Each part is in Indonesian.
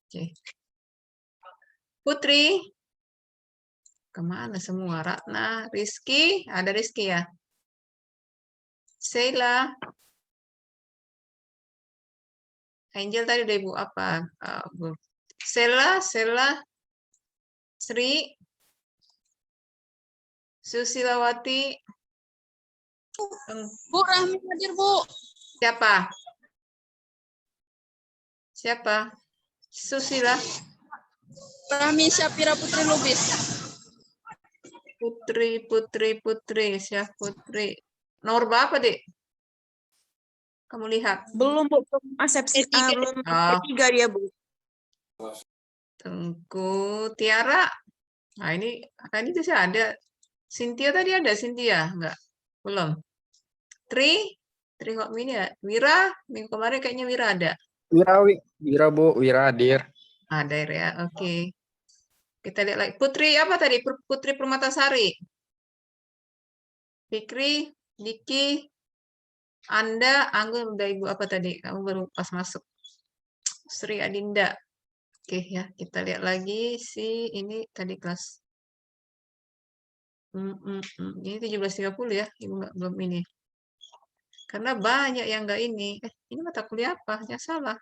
Oke. Putri, kemana semua? Ratna, Rizky, ada Rizky ya? Sheila, Angel tadi udah Ibu apa? Sheila, Sri, Susilawati, Bu, Rahmi hadir, Bu. siapa? Siapa? Susila, Rahmi Syafira Putri Lubis. Putri, siapa Putri? Nomor berapa, Dek? Kamu lihat. Belum, Bu. Asepsi A, belum Oh, P3 dia, Bu. Tengku, Tiara. Nah, ini tuh sih ada. Cynthia tadi ada, Cynthia? Enggak? Belum. Tri kok ini ya? Wira, minggu kemarin kayaknya Wira ada. Wira Bu, Wira hadir. Ada ya, oke. Kita lihat lagi. Putri apa tadi? Putri Permatasari. Fikri, Diki, Anda, Anggun udah Ibu apa tadi? Kamu baru pas masuk. Sri Adinda. Oke ya, kita lihat lagi si ini tadi kelas. Ini 17.30 ya, Ibu belum ini. Karena banyak yang enggak ini. Ini mata kuliah apa? Ya salah.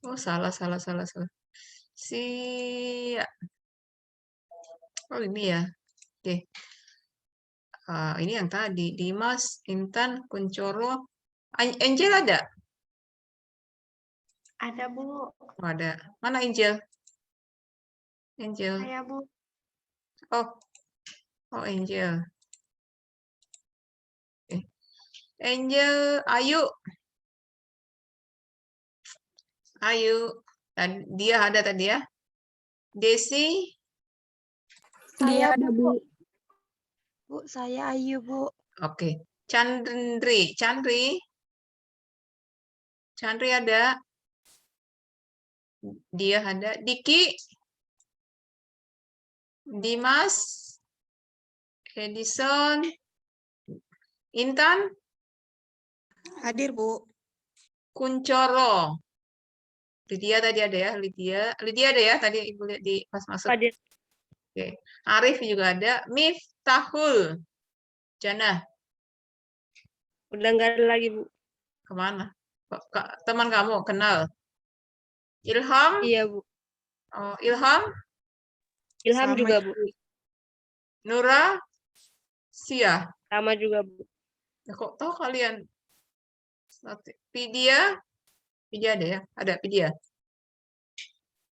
Oh, salah. Oh, ini ya. Oke. Ini yang tadi. Dimas, Intan, Kuncoro. Angel ada? Ada, Bu. Oh, ada. Mana Angel? Angel. Saya, Bu. Oh, Angel. Oke. Angel, Ayu. Dia ada tadi ya. Desi. Saya, Dia ada, Bu. Bu, saya Ayu, Bu. Oke. Chandri ada. Dia ada. Diki. Dimas. Edison. Intan. Hadir, Bu. Kuncoro. Lydia tadi ada ya. Lydia ada ya. Tadi Ibu lihat di pas masuk. Hadir. Oke. Arif juga ada. Miftahul. Jana. Udah nggak ada lagi, Bu. Kemana? Teman kamu kenal? Ilham? Iya, Bu. Oh, Ilham? Ilham Sama juga, Bu. Nura? Sia? Sama juga, Bu. Ya, kok tahu kalian? Pidia ada ya? Ada Pidia.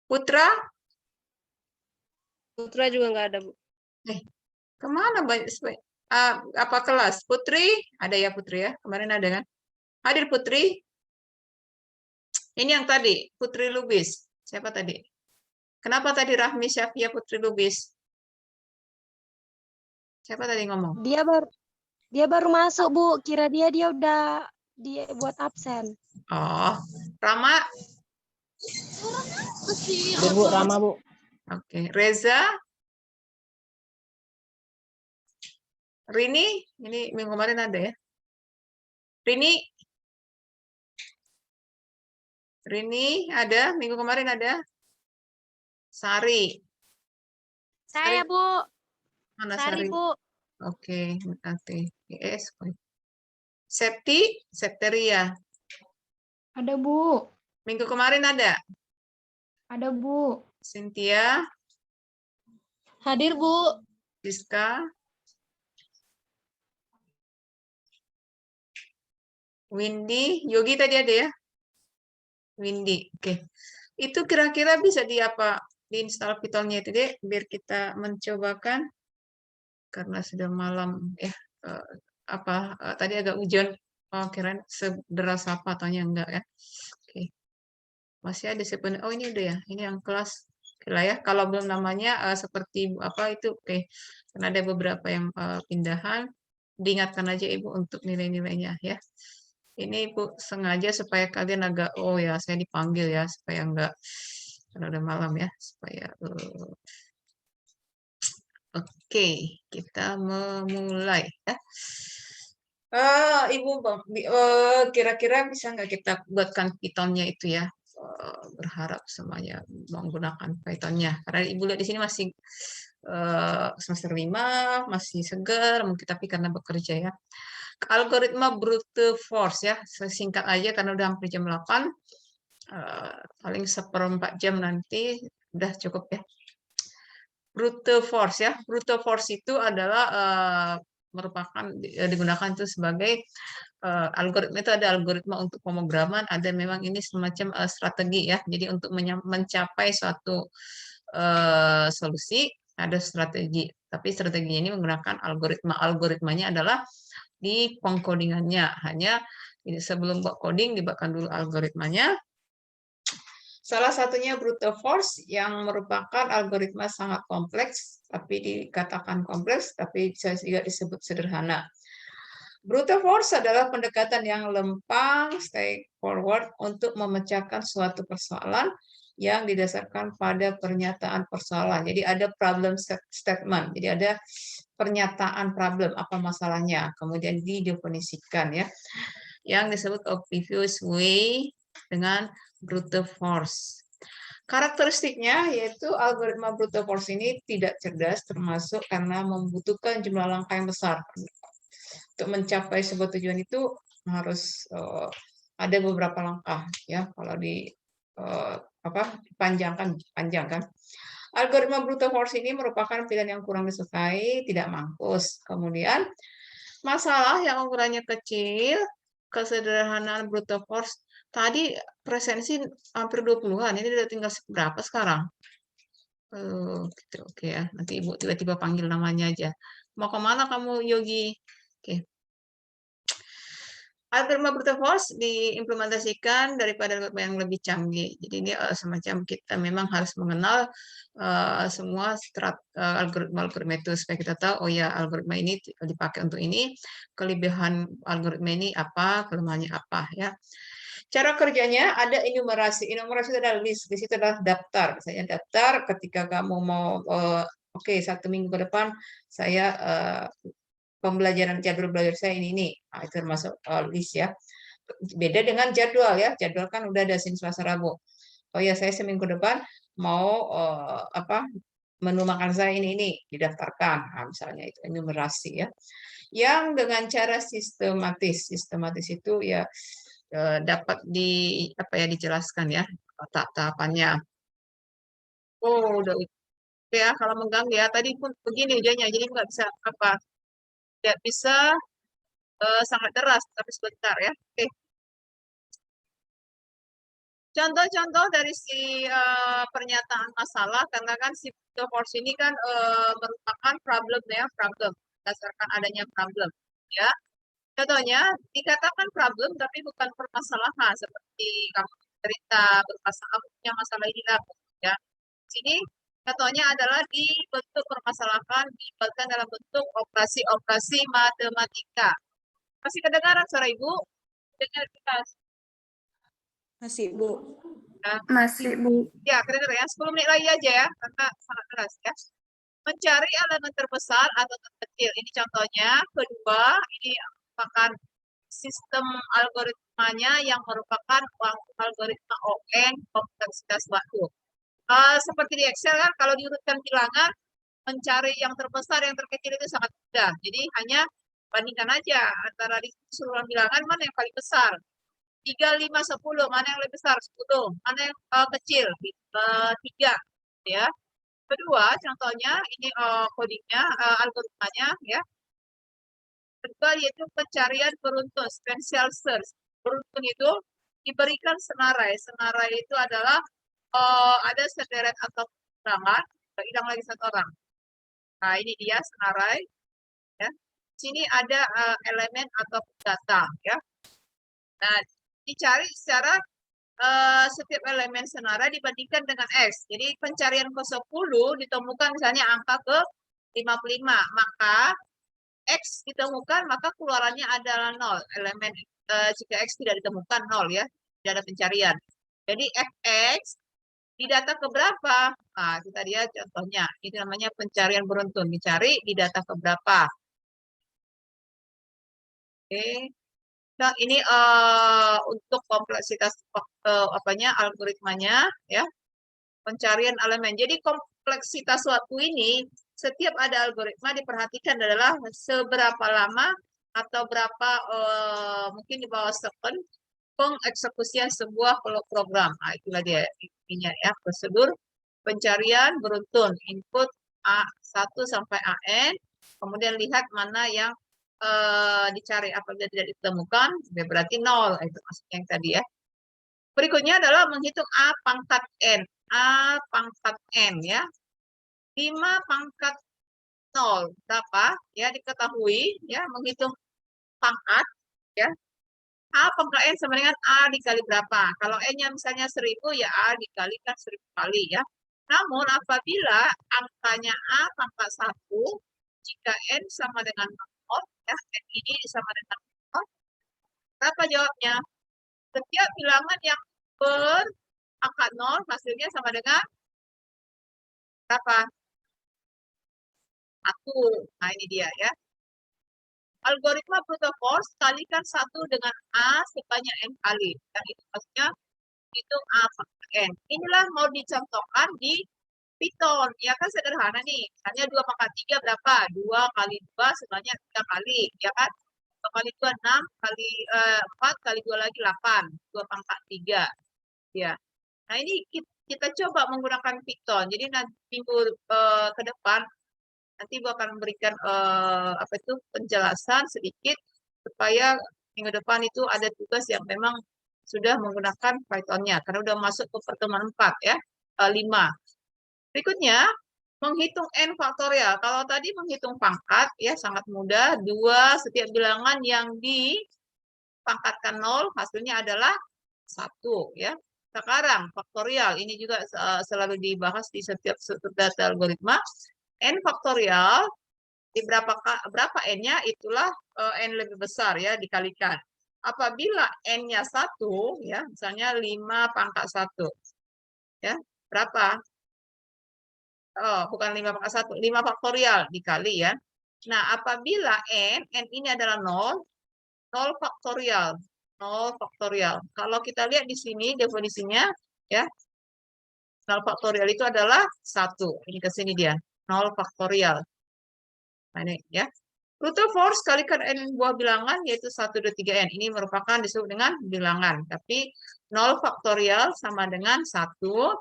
Putra? Putra juga nggak ada, Bu. Kemana banyak? Apa kelas? Putri? Ada ya Putri ya? Kemarin ada kan? Hadir Putri? Ini yang tadi, Putri Lubis. Siapa tadi? Kenapa tadi Rahmi Syafia Putri Lubis? Siapa tadi ngomong? Dia baru masuk, Bu. Kira dia udah buat absen. Oh, Rama? Bu, Rama Bu. Oke, Reza? Rini? Ini minggu kemarin ada ya? Rini ada? Minggu kemarin ada? Sari? Saya, Bu. Mana Sari, Sari? Bu. Oke, nanti. Yes. Septeria? Ada, Bu. Minggu kemarin ada? Ada, Bu. Cynthia? Hadir, Bu. Siska? Windy? Yogi tadi ada ya? Windy, oke. Itu kira-kira bisa diinstal Python-nya itu deh, biar kita mencobakan. Karena sudah malam ya. Tadi agak hujan. Kirain sederas apa ataunya enggak ya. Oke. Masih ada sebenarnya. Oh, ini udah ya. Ini yang kelas. Oke lah ya. Kalau belum namanya seperti apa itu oke. Karena ada beberapa yang pindahan. Diingatkan aja Ibu untuk nilai-nilainya ya. Ini Ibu sengaja supaya kalian agak ya saya dipanggil ya supaya enggak karena udah malam ya supaya oke, kita memulai ya. Ibu kira-kira bisa nggak kita buatkan Python-nya itu ya? berharap semuanya menggunakan Python-nya. Karena Ibu lihat di sini masih semester 5, masih segar, mungkin tapi karena bekerja ya. Algoritma brute force ya, singkat aja karena udah hampir jam 8. Paling 1/4 jam nanti udah cukup ya. Brute force ya. Brute force itu adalah merupakan digunakan itu sebagai algoritma, itu ada algoritma untuk pemrograman, ada memang ini semacam strategi ya. Jadi untuk mencapai suatu solusi ada strategi, tapi strateginya ini menggunakan algoritma. Algoritmanya adalah di pengkodingannya, hanya ini sebelum buat coding dibuatkan dulu algoritmanya. Salah satunya brute force yang merupakan algoritma sangat kompleks, tapi dikatakan kompleks, tapi bisa juga disebut sederhana. Brute force adalah pendekatan yang lempang, straightforward, untuk memecahkan suatu persoalan yang didasarkan pada pernyataan persoalan. Jadi ada problem statement, jadi ada pernyataan problem, apa masalahnya, kemudian didefinisikan ya, yang disebut obvious way dengan brute force. Karakteristiknya yaitu algoritma brute force ini tidak cerdas, termasuk karena membutuhkan jumlah langkah yang besar. Untuk mencapai sebuah tujuan itu harus ada beberapa langkah ya, kalau di panjang kan. Algoritma brute force ini merupakan pilihan yang kurang disukai, tidak mampus. Kemudian masalah yang ukurannya kecil, kesederhanaan brute force. Tadi presensi hampir 20-an, ini udah tinggal berapa sekarang? Gitu, oke ya. Nanti Ibu tiba-tiba panggil namanya aja. Mau kemana kamu, Yogi? Oke. Algoritma brute force diimplementasikan daripada algoritma yang lebih canggih. Jadi ini semacam kita memang harus mengenal semua algoritma itu supaya kita tahu, oh ya algoritma ini dipakai untuk ini, kelebihan algoritma ini apa, kelemahannya apa ya. Cara kerjanya ada enumerasi. Enumerasi itu adalah list. List itu adalah daftar. Misalnya daftar ketika kamu mau, oke, 1 minggu ke depan saya pembelajaran jadwal belajar saya ini. Nah, itu termasuk list ya. Beda dengan jadwal ya. Jadwal kan udah ada Senin, Selasa, Rabu. Oh ya, saya seminggu depan mau menu makan saya ini didaftarkan. Nah, misalnya itu enumerasi ya. Yang dengan cara sistematis. Sistematis itu ya dapat dijelaskan ya tahapannya. Oh, udah ya, kalau mengganggu ya. Tadi pun begini hujannya, jadi nggak bisa tidak bisa sangat deras, tapi sebentar ya. Oke. Contoh-contoh dari si pernyataan masalah, karena kan si brute force ini kan merupakan problem ya, problem berdasarkan adanya problem ya. Contohnya dikatakan problem tapi bukan permasalahan, seperti kamu cerita bermasalah, punya masalah ini lah ya. Sini contohnya adalah dibentuk permasalahan dibuatkan dalam bentuk operasi-operasi matematika. Masih kedengaran suara Ibu? Dengar kita. Masih, Bu. Ya. Masih, Bu. Ya, kedengaran ya. 10 menit lagi aja ya, karena sangat keras ya. Mencari elemen terbesar atau terkecil. Ini contohnya. Kedua, ini merupakan sistem algoritmanya yang merupakan algoritma ON, kompleksitas waktu. Seperti di Excel kan, kalau diurutkan bilangan, mencari yang terbesar, yang terkecil itu sangat mudah. Jadi hanya bandingkan aja antara di keseluruhan bilangan mana yang paling besar. 3, 5, 10, mana yang lebih besar? 10. Mana yang kecil? 3. Ya. Kedua, contohnya ini codingnya, algoritmanya ya. Kedua yaitu pencarian beruntun, sequential search. Beruntun itu diberikan senarai. Senarai itu adalah ada sederet atau ulangan, hilang lagi satu orang. Nah, ini dia senarai. Ya. Sini ada elemen atau data. Ya. Nah, dicari secara setiap elemen senarai dibandingkan dengan X. Jadi pencarian ke 10 ditemukan misalnya angka ke 55. Maka X ditemukan, maka keluarannya adalah 0. Elemen jika X tidak ditemukan 0 ya. Tidak ada pencarian. Jadi Fx di data keberapa? Nah, kita lihat contohnya. Ini namanya pencarian beruntun. Dicari di data keberapa. Oke. Nah, ini untuk kompleksitas algoritmanya ya. Pencarian elemen. Jadi kompleksitas suatu ini setiap ada algoritma diperhatikan adalah seberapa lama atau berapa mungkin di bawah second pengeksekusian sebuah program. Nah, itulah dia intinya ya, prosedur pencarian beruntun input A1 sampai AN, kemudian lihat mana yang dicari. Apabila tidak ditemukan, berarti 0. Itu maksudnya yang tadi ya. Berikutnya adalah menghitung A pangkat N. A pangkat N ya. 5 pangkat 0 berapa? Ya, diketahui ya, menghitung pangkat ya. A pangkat N sama dengan A dikali berapa? Kalau N-nya misalnya 1000 ya A dikalikan 1000 kali ya. Namun apabila angkanya A pangkat 1, jika N sama dengan 0 ya, N ini sama dengan 0, berapa jawabnya? Setiap bilangan yang berangka 0 hasilnya sama dengan berapa? 1. Nah, ini dia ya. Algoritma brute force kalikan 1 dengan A sebanyak N kali. Dan itu maksudnya itu A pangkat N. Inilah mau dicontohkan di Python. Ya kan sederhana nih. Hanya 2 pangkat 3 berapa? 2 kali 2 sebanyak 3 kali. Ya kan? 2 kali 2, 6 kali 4 kali 2 lagi 8. 2 pangkat 3. Ya. Nah, ini kita coba menggunakan Python. Jadi nanti minggu ke depan nanti Ibu akan memberikan penjelasan sedikit supaya minggu depan itu ada tugas yang memang sudah menggunakan Python-nya karena udah masuk ke pertemuan 4 ya, 5. Berikutnya menghitung N faktorial. Kalau tadi menghitung pangkat ya sangat mudah, 2 setiap bilangan yang dipangkatkan 0 hasilnya adalah 1 ya. Sekarang faktorial ini juga selalu dibahas di setiap data algoritma. N faktorial di berapa N-nya itulah N lebih besar ya dikalikan. Apabila N-nya 1 ya, misalnya 5 pangkat 1. Ya, berapa? Oh, bukan 5 pangkat 1, 5 faktorial dikali ya. Nah, apabila N ini adalah 0, 0 faktorial. 0 faktorial. Kalau kita lihat di sini definisinya ya. 0 faktorial itu adalah 1. Ini ke sini dia. 0 faktorial. Nah, ini ya. Brute force kalikan N buah bilangan yaitu 1, 2, 3 N. Ini merupakan disebut dengan bilangan. Tapi 0 faktorial sama dengan 1.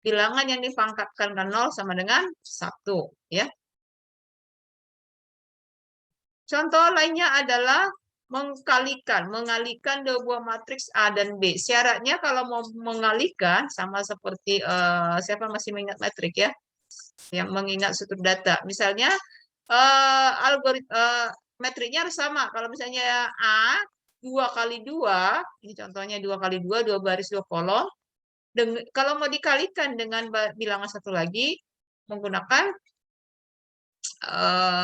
Bilangan yang dipangkatkan dengan 0 sama dengan 1. Ya. Contoh lainnya adalah mengalihkan dua buah matriks A dan B. Syaratnya kalau mau mengalihkan sama seperti siapa masih mengingat matrik ya, yang mengingat struktur data. Misalnya metriknya harus sama. Kalau misalnya A 2 kali 2, ini contohnya 2 kali 2, 2 baris 2 kolom. Kalau mau dikalikan dengan bilangan satu lagi menggunakan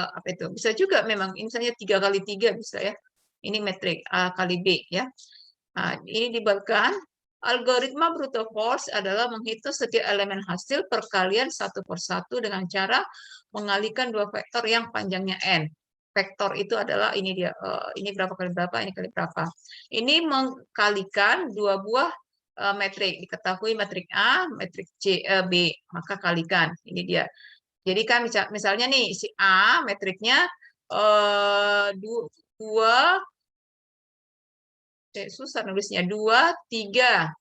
apa itu? Bisa juga memang misalnya 3 kali 3 bisa ya. Ini metrik A kali B ya. Nah, ini dibuatkan algoritma brute force adalah menghitung setiap elemen hasil perkalian satu per satu dengan cara mengalihkan dua vektor yang panjangnya n. Vektor itu adalah ini dia, ini berapa kali berapa, ini kali berapa. Ini mengkalikan dua buah metrik. Diketahui metrik A, metrik B, maka kalikan. Ini dia. Jadi kan misalnya nih si A metriknya 2 susah nulisnya 2, 3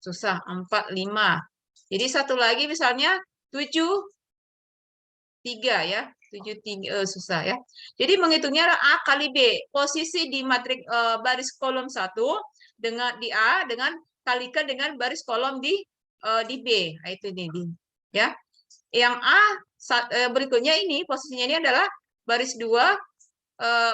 susah 4, 5. Jadi satu lagi misalnya 7, 3 ya 7, 3 susah ya. Jadi menghitungnya A kali B. Posisi di matrik baris kolom 1 dengan di A dengan kalikan dengan baris kolom di B. Nah, itu ini ya. Yang A berikutnya ini posisinya ini adalah baris 2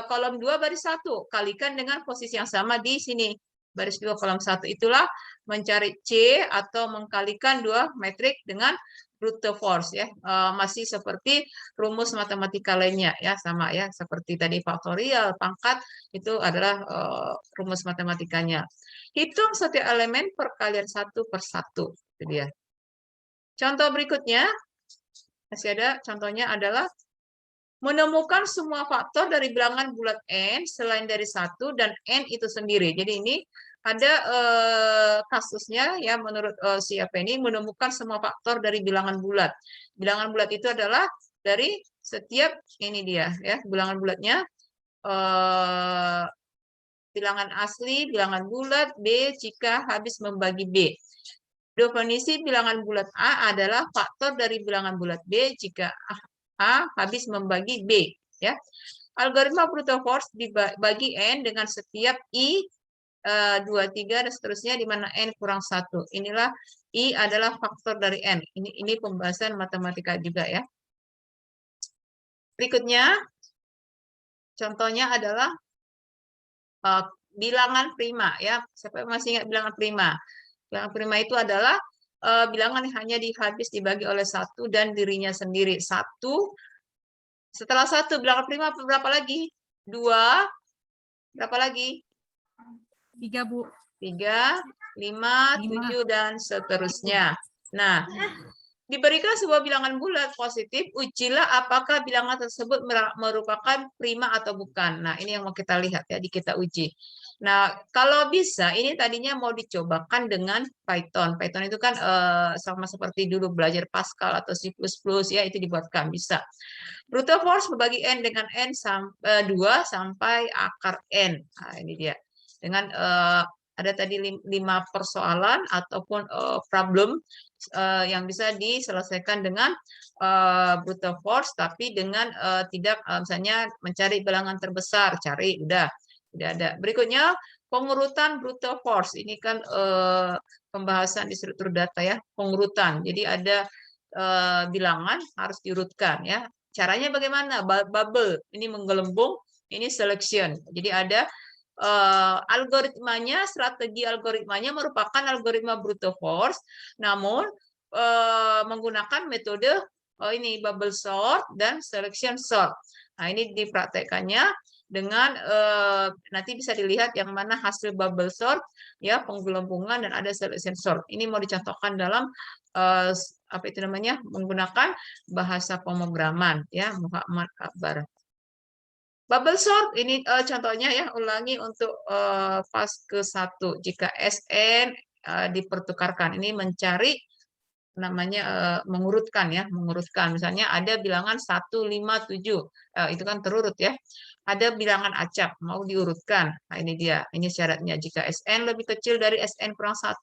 kolom 2 baris 1 kalikan dengan posisi yang sama di sini baris 2 kolom 1. Itulah mencari C atau mengkalikan dua metrik dengan brute force ya. Masih seperti rumus matematika lainnya ya, sama ya seperti tadi faktorial, pangkat itu adalah rumus matematikanya. Hitung setiap elemen perkalian satu per satu. Itu dia. Contoh berikutnya masih ada, contohnya adalah menemukan semua faktor dari bilangan bulat n selain dari 1 dan n itu sendiri. Jadi ini ada kasusnya ya menurut siapa ini menemukan semua faktor dari bilangan bulat. Bilangan bulat itu adalah dari setiap ini dia ya bilangan bulatnya bilangan asli, bilangan bulat B jika habis membagi B. Definisi bilangan bulat A adalah faktor dari bilangan bulat B jika A habis membagi B. Ya. Algoritma brute force dibagi N dengan setiap I 2, 3, dan seterusnya di mana N kurang 1. Inilah I adalah faktor dari N. Ini pembahasan matematika juga ya. Berikutnya, contohnya adalah bilangan prima. Ya. Siapa yang masih ingat bilangan prima? Bilangan prima itu adalah bilangan yang hanya habis dibagi oleh 1 dan dirinya sendiri. 1, setelah 1 bilangan prima berapa lagi? 2, berapa lagi? 3, Bu. 3, 5, 7, dan seterusnya. Nah, diberikan sebuah bilangan bulat positif, ujilah apakah bilangan tersebut merupakan prima atau bukan. Nah, ini yang mau kita lihat ya, kita uji. Nah, kalau bisa, ini tadinya mau dicobakan dengan Python. Python itu kan sama seperti dulu belajar Pascal atau C++, ya itu dibuatkan, bisa. Brute force membagi N dengan N 2 sampai akar N. Nah, ini dia. Dengan ada tadi 5 persoalan ataupun problem yang bisa diselesaikan dengan brute force, tapi dengan tidak misalnya mencari bilangan terbesar, cari udah tidak ada. Berikutnya pengurutan brute force. Ini kan pembahasan di struktur data ya, pengurutan. Jadi ada bilangan harus diurutkan ya. Caranya bagaimana? Bubble ini menggelembung, ini selection. Jadi ada algoritmanya, strategi algoritmanya merupakan algoritma brute force, namun menggunakan metode ini bubble sort dan selection sort. Nah, ini dipraktekannya dengan nanti bisa dilihat yang mana hasil bubble sort, ya penggelembungan, dan ada selection sort. Ini mau dicontohkan dalam apa itu namanya menggunakan bahasa pemrograman, ya Muhammad Akbar. Bubble sort ini contohnya ya, ulangi untuk fase ke-1 jika SN dipertukarkan. Ini mencari namanya mengurutkan ya, mengurutkan. Misalnya ada bilangan 1, 5, 7. Itu kan terurut ya. Ada bilangan acak mau diurutkan. Nah, ini dia. Ini syaratnya jika SN lebih kecil dari SN kurang 1,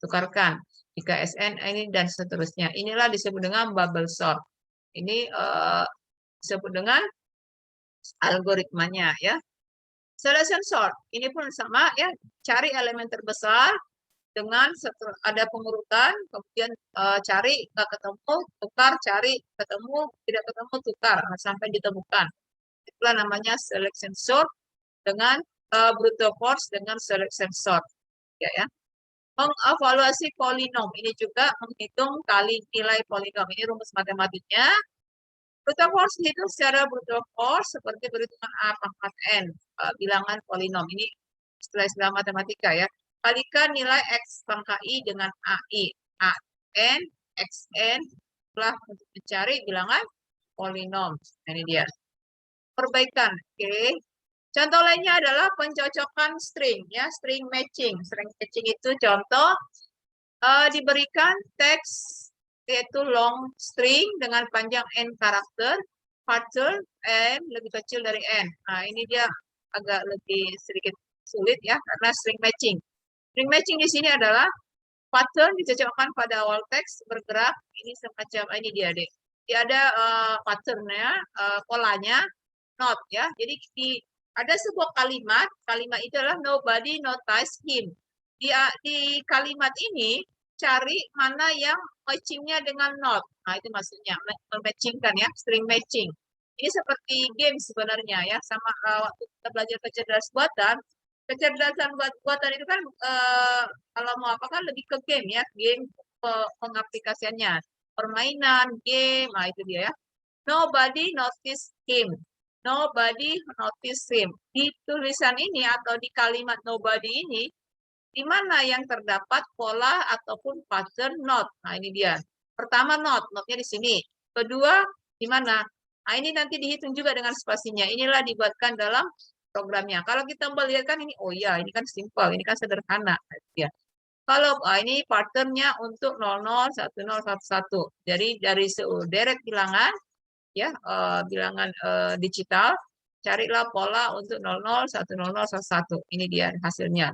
tukarkan. Jika SN ini dan seterusnya. Inilah disebut dengan bubble sort. Ini disebut dengan algoritmanya ya. Selection sort ini pun sama ya, cari elemen terbesar dengan ada pengurutan, kemudian cari nggak ketemu, tukar, cari ketemu, tidak ketemu, tukar sampai ditemukan. Itulah namanya selection sort dengan brute force dengan selection sort ya. Mengevaluasi polinom ini juga menghitung kali nilai polinom. Ini rumus matematiknya. Brute force itu secara brute force seperti perhitungan A pangkat N, bilangan polinom. Ini istilah-istilah matematika ya. Kalikan nilai X pangkat I dengan AI. AN, XN, telah untuk mencari bilangan polinom. Ini dia. Perbaikan. Oke. Contoh lainnya adalah pencocokan string, ya, string matching. String matching itu contoh diberikan teks yaitu long string dengan panjang n karakter, pattern n lebih kecil dari n. Nah, ini dia agak lebih sedikit sulit ya, karena string matching. String matching di sini adalah pattern dicocokkan pada awal teks bergerak. Ini semacam ini dia deh. Dia ada patternnya, polanya, not ya. Jadi ada sebuah kalimat itu adalah nobody noticed him. Di kalimat ini cari mana yang matchingnya dengan not. Nah, itu maksudnya mematchingkan ya, string matching. Ini seperti game sebenarnya ya, sama waktu kita belajar kecerdasan buatan. Kecerdasan buatan itu kan kalau mau apa kan lebih ke game ya, game pengaplikasiannya, permainan, game, nah itu dia ya. Nobody noticed him. Nobody noticed him. Di tulisan ini atau di kalimat nobody ini, di mana yang terdapat pola ataupun pattern not. Nah, ini dia. Pertama not, notnya di sini. Kedua, di mana? Nah, ini nanti dihitung juga dengan spasinya. Inilah dibuatkan dalam programnya. Kalau kita melihat kan ini, oh ya, ini kan simpel, ini kan sederhana. Ya. Kalau ini patternnya untuk 00, 10, 11. Jadi dari sederet bilangan, ya bilangan digital, carilah pola untuk 00, 10, 11. Ini dia hasilnya.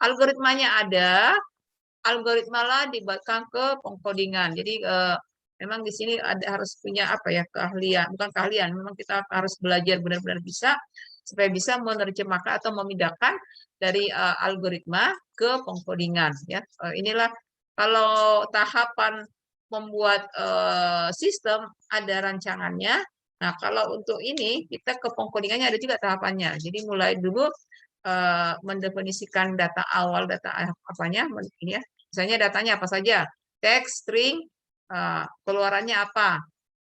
Algoritmanya ada, algoritmalah dibuatkan ke pengkodingan. Jadi memang di sini harus punya apa ya, keahlian, bukan keahlian, memang kita harus belajar benar-benar bisa supaya bisa menerjemahkan atau memindahkan dari algoritma ke pengkodingan ya. Inilah kalau tahapan membuat sistem ada rancangannya. Nah, kalau untuk ini kita ke pengkodingannya ada juga tahapannya. Jadi mulai dulu mendefinisikan data awal, data apanya, ini ya. Misalnya datanya apa saja, teks, string, keluarannya apa,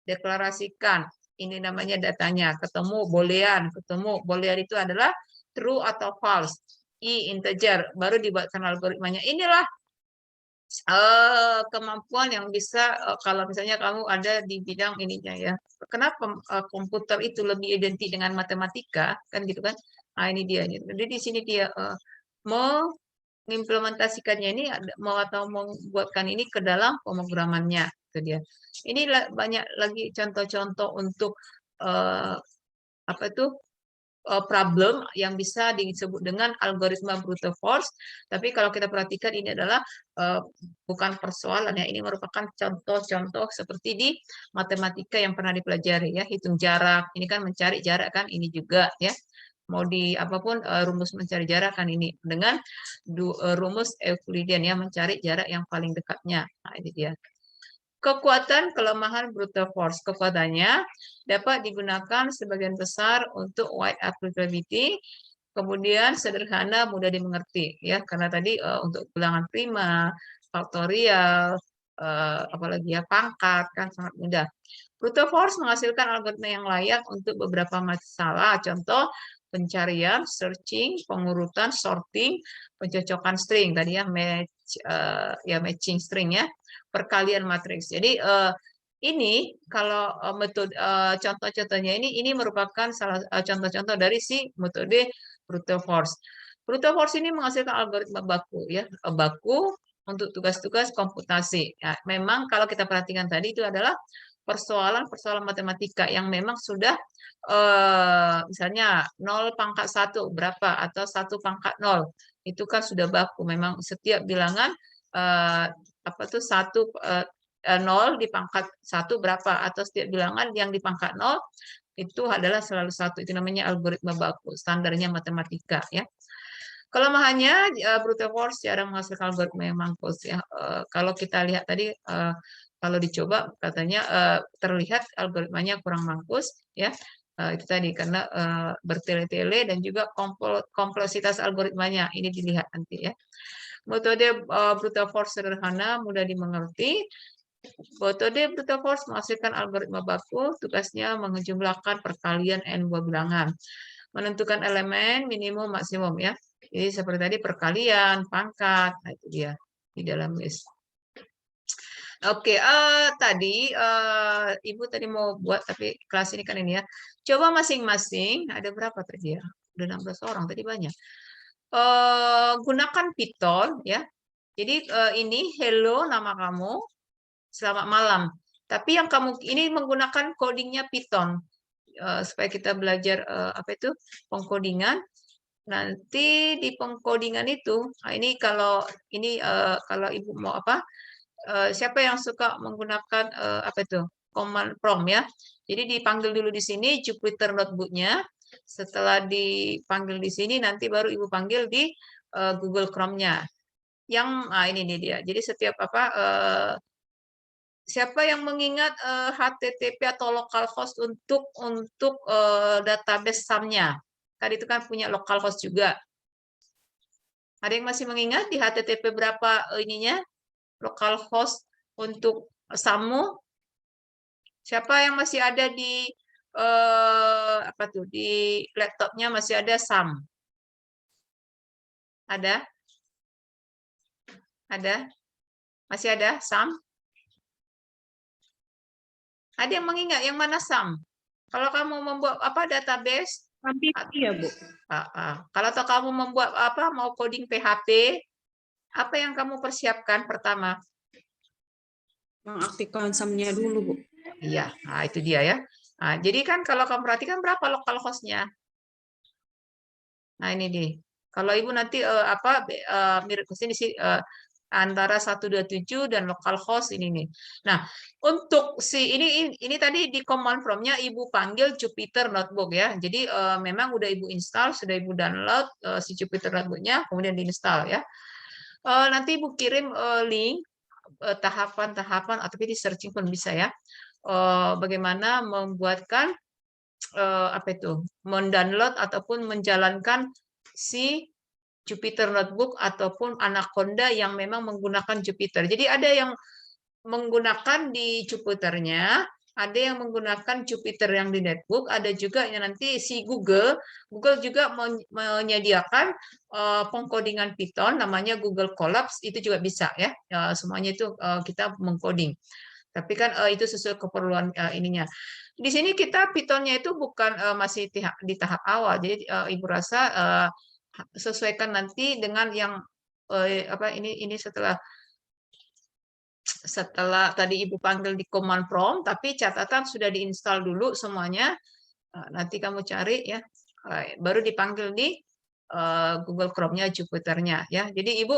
deklarasikan, ini namanya datanya, ketemu boolean itu adalah true atau false, integer, baru dibuatkan algoritmanya. Inilah kemampuan yang bisa kalau misalnya kamu ada di bidang ininya ya. Kenapa komputer itu lebih identik dengan matematika, kan gitu kan? Nah, ini dia. Jadi di sini dia mengimplementasikannya ini mau atau membuatkan ini ke dalam pemrogramannya, itu dia. Ini banyak lagi contoh-contoh untuk apa itu problem yang bisa disebut dengan algoritma brute force. Tapi kalau kita perhatikan ini adalah bukan persoalan ya, ini merupakan contoh-contoh seperti di matematika yang pernah dipelajari ya, hitung jarak, ini kan mencari jarak kan, ini juga ya. Mau di apapun rumus mencari jarak kan ini dengan rumus Euclidean ya, mencari jarak yang paling dekatnya. Nah, ini dia. Kekuatan kelemahan brute force. Kekuatannya dapat digunakan sebagian besar untuk wide applicability, kemudian sederhana, mudah dimengerti ya, karena tadi untuk bilangan prima, faktorial, apalagi ya pangkat kan sangat mudah. Brute force menghasilkan algoritma yang layak untuk beberapa masalah. Contoh pencarian, searching, pengurutan, sorting, pencocokan string tadi ya, matching string ya, perkalian matriks. Jadi ini kalau metode contoh-contohnya ini merupakan salah contoh-contoh dari si metode brute force. Brute force ini menghasilkan algoritma baku ya, baku untuk tugas-tugas komputasi. Ya, memang kalau kita perhatikan tadi itu adalah persoalan-persoalan matematika yang memang sudah misalnya 0/1 berapa atau 1/0 itu kan sudah baku. Memang setiap bilangan apa tuh 0 di pangkat 1 berapa, atau setiap bilangan yang di pangkat 0 itu adalah selalu 1. Itu namanya algoritma baku, standarnya matematika ya. Kelemahannya brute force jarang menghasilkan algoritma yang mampus ya. Kalau kita lihat tadi kalau dicoba katanya terlihat algoritmanya kurang mampus ya. Itu tadi karena bertele-tele dan juga kompleksitas algoritmanya ini dilihat nanti ya. Metode brute force sederhana, mudah dimengerti. Metode brute force menghasilkan algoritma baku, tugasnya menjumlahkan perkalian n buah bilangan, menentukan elemen minimum maksimum ya. Jadi seperti tadi perkalian, pangkat, nah itu dia di dalam list. Oke, tadi Ibu tadi mau buat tapi kelas ini kan ini ya. Coba masing-masing ada berapa tadi ya? Udah 16 orang tadi banyak. Gunakan Python ya. Jadi ini hello nama kamu, selamat malam. Tapi yang kamu ini menggunakan codingnya Python supaya kita belajar apa itu pengkodingan. Nanti di pengkodingan itu, nah ini kalau Ibu mau apa? Siapa yang suka menggunakan apa itu command prompt ya? Jadi dipanggil dulu di sini Jupyter Notebook-nya. Setelah dipanggil di sini, nanti baru Ibu panggil di Google Chrome-nya. Ini nih dia. Jadi setiap apa? Siapa yang mengingat HTTP atau localhost untuk database SAM-nya? Tadi itu kan punya localhost juga. Ada yang masih mengingat di HTTP berapa ininya? Localhost untuk SAM-mu? Siapa yang masih ada di apa tuh di laptopnya masih ada SAM? Ada? Ada? Masih ada SAM? Ada yang mengingat yang mana Sam? Kalau kamu membuat apa database, Hampir iya, Bu. kalau kamu membuat apa mau coding PHP, apa yang kamu persiapkan pertama? Mengaktifkan SAM-nya dulu, Bu. Iya, nah itu dia ya. Nah, jadi kan kalau kamu perhatikan berapa lokal host-nya? Nah ini nih. Kalau ibu nanti mirip ke sini sih antara 127 dan localhost ini nih. Nah, untuk si ini tadi di command prompt-nya ibu panggil Jupyter Notebook ya. Jadi memang udah ibu install, sudah ibu download si Jupyter Notebook-nya, kemudian diinstal ya. Nanti ibu kirim link tahapan-tahapan atau di searching pun bisa ya. Bagaimana membuatkan apa itu, mendownload ataupun menjalankan si Jupyter Notebook ataupun Anaconda yang memang menggunakan Jupyter. Jadi ada yang menggunakan di Jupyter-nya, ada yang menggunakan Jupyter yang di netbook, ada juga yang nanti si Google juga menyediakan pengkodingan Python namanya Google Colabs, itu juga bisa ya. Semuanya itu kita mengcoding. Tapi kan itu sesuai keperluan ininya. Di sini kita Python-nya itu bukan masih di tahap awal. Jadi Ibu rasa sesuaikan nanti dengan yang apa ini setelah tadi Ibu panggil di command prompt, tapi catatan sudah diinstal dulu semuanya. Nanti kamu cari ya, baru dipanggil di Google Chrome-nya, Jupyter-nya ya. Jadi Ibu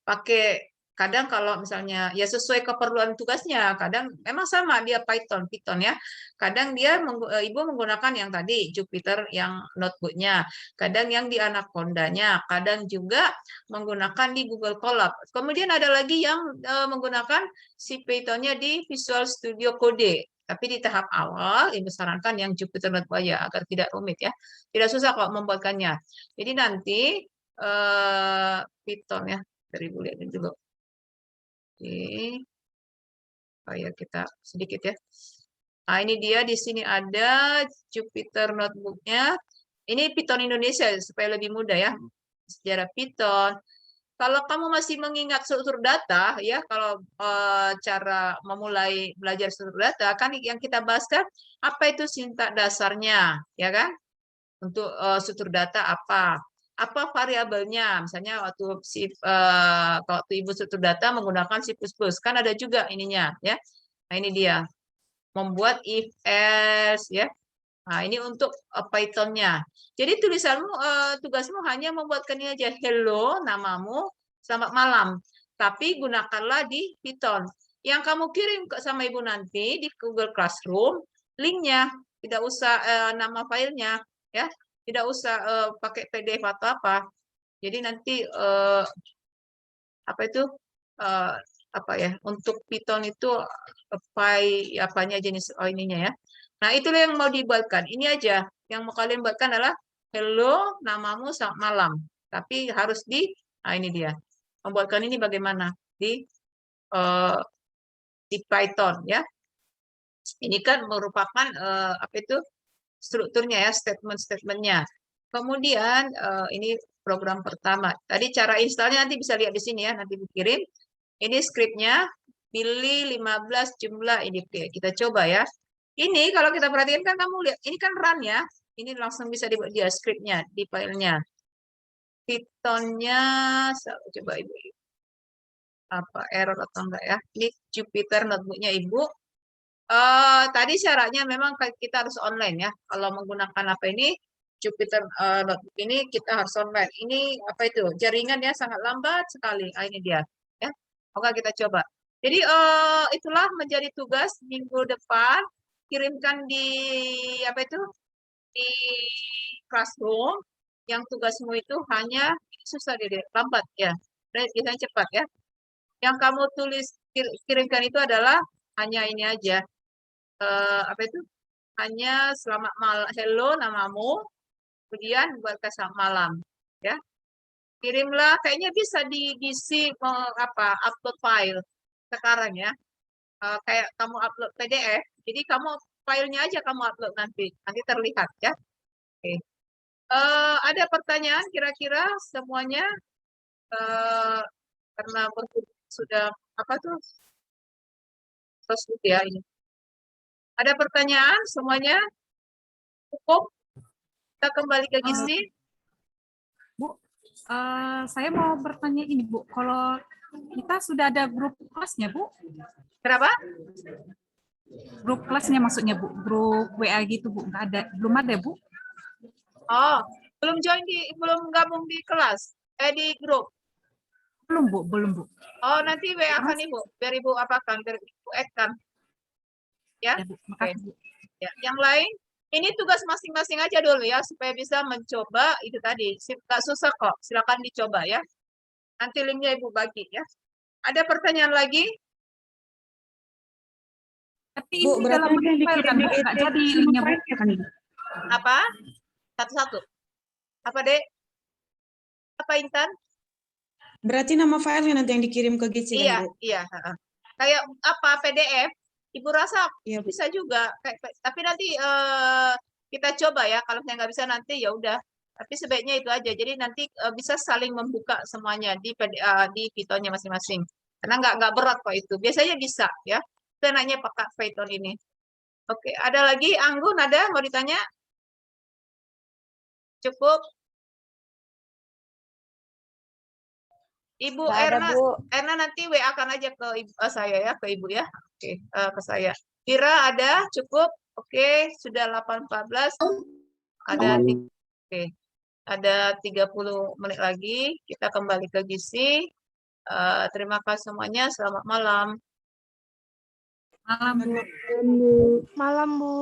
pakai kadang kalau misalnya ya sesuai keperluan tugasnya, kadang memang sama dia Python ya. Kadang dia Ibu menggunakan yang tadi Jupyter yang notebook-nya, kadang yang di Anaconda-nya, kadang juga menggunakan di Google Colab. Kemudian ada lagi yang menggunakan si Python-nya di Visual Studio Code. Tapi di tahap awal, Ibu sarankan yang Jupyter Notebook ya, agar tidak rumit ya. Tidak susah kok membuatkannya. Jadi nanti Python ya, dari Ibu lihat dulu. Oke. Ya kita sedikit ya. Nah, ini dia di sini ada Jupyter Notebook-nya. Ini Python Indonesia supaya lebih mudah ya. Sejarah Python. Kalau kamu masih mengingat struktur data ya, kalau cara memulai belajar struktur data kan yang kita bahas kan apa itu sintak dasarnya, ya kan? Untuk struktur data apa variabelnya, misalnya waktu ibu struktur data menggunakan C++, kan ada juga ininya ya. Nah ini dia membuat if else ya. Nah ini untuk Python-nya. Jadi tugasmu hanya membuatkan ini aja, hello namamu, selamat malam. Tapi gunakanlah di Python. Yang kamu kirim sama ibu nanti di Google Classroom, linknya, tidak usah nama filenya ya. Tidak usah pakai PDF atau apa. Jadi nanti apa itu apa ya, untuk Python itu apanya jenis ininya ya. Nah, itulah yang mau dibuatkan. Ini aja yang mau kalian buatkan adalah hello, namamu, selamat malam. Tapi harus nah ini dia. Membuatkan ini bagaimana di Python ya. Ini kan merupakan apa itu strukturnya ya, statement-statementnya. Kemudian ini program pertama. Tadi cara installnya nanti bisa lihat di sini ya, nanti dikirim. Ini scriptnya, pilih 15 jumlah ini. Oke, kita coba ya. Ini kalau kita perhatikan kan kamu lihat, ini kan run ya. Ini langsung bisa dibuat dia scriptnya di filenya. Python-nya, coba ibu apa error atau enggak ya? Ini Jupyter notebook-nya ibu. Tadi syaratnya memang kita harus online ya. Kalau menggunakan apa ini Jupyter notebook ini kita harus online. Ini apa itu? Jaringan ya sangat lambat sekali. Ini dia ya. Oke kita coba. Jadi itulah menjadi tugas minggu depan, kirimkan di apa itu di Classroom. Yang tugasmu itu hanya susah deh, lambat ya. Biasanya cepat ya. Yang kamu kirimkan itu adalah hanya ini aja. Apa itu? Hanya selamat malam, hello namamu, kemudian buat selamat malam ya. Kirimlah, kayaknya bisa diisi upload file sekarang ya. Kayak kamu upload PDF, jadi kamu filenya aja kamu upload nanti terlihat ya. Oke. Ada pertanyaan kira-kira semuanya karena sudah apa tuh selesai ya ini. Ada pertanyaan semuanya? Cukup? Kita kembali ke gizi. Saya mau bertanya ini, Bu. Kalau kita sudah ada grup kelasnya, Bu? Kenapa? Grup kelasnya maksudnya, Bu. Grup WA gitu, Bu. Nggak ada, belum ada, Bu. Oh, belum gabung di kelas, di grup. Belum, Bu. Belum, Bu. Oh, nanti WA kan Ibu, biar Ibu apakan, biar Ibu add-kan. Ya, Ya, Bu. Makasih, Bu. ya. Yang lain, ini tugas masing-masing aja dulu ya, supaya bisa mencoba itu tadi. Nggak susah kok, silakan dicoba ya. Nanti linknya Ibu bagi ya. Ada pertanyaan lagi? Tapi Bu, ini berarti dalam yang file dikirim kan, Bu? di Nggak ET jadi sama linknya, Bu. proyeknya kan, Ibu? Apa? Satu-satu. Apa, Dek? Apa, Intan? Berarti nama filenya nanti yang dikirim ke Gizi Iya, kan, Bu? iya. Kayak apa PDF, Ibu rasa Iya, Bu. bisa juga. Tapi nanti kita coba ya. Kalau saya nggak bisa nanti ya udah. Tapi sebaiknya itu aja. Jadi nanti bisa saling membuka semuanya di Python-nya masing-masing. Karena nggak berat kok itu. Biasanya bisa ya. Kita nanya pakai Python ini. Oke, ada lagi? Anggun ada mau ditanya? Cukup? Ibu Nggak ada, Erna, Bu. Erna nanti WA kan aja ke saya ya, ke Ibu ya. Oke, ke saya. Kira ada cukup? Oke, sudah 8.14. Ada oke. Ada 30 menit lagi. Kita kembali ke gizi. Terima kasih semuanya. Selamat malam. Malam, Bu. Malam, Bu.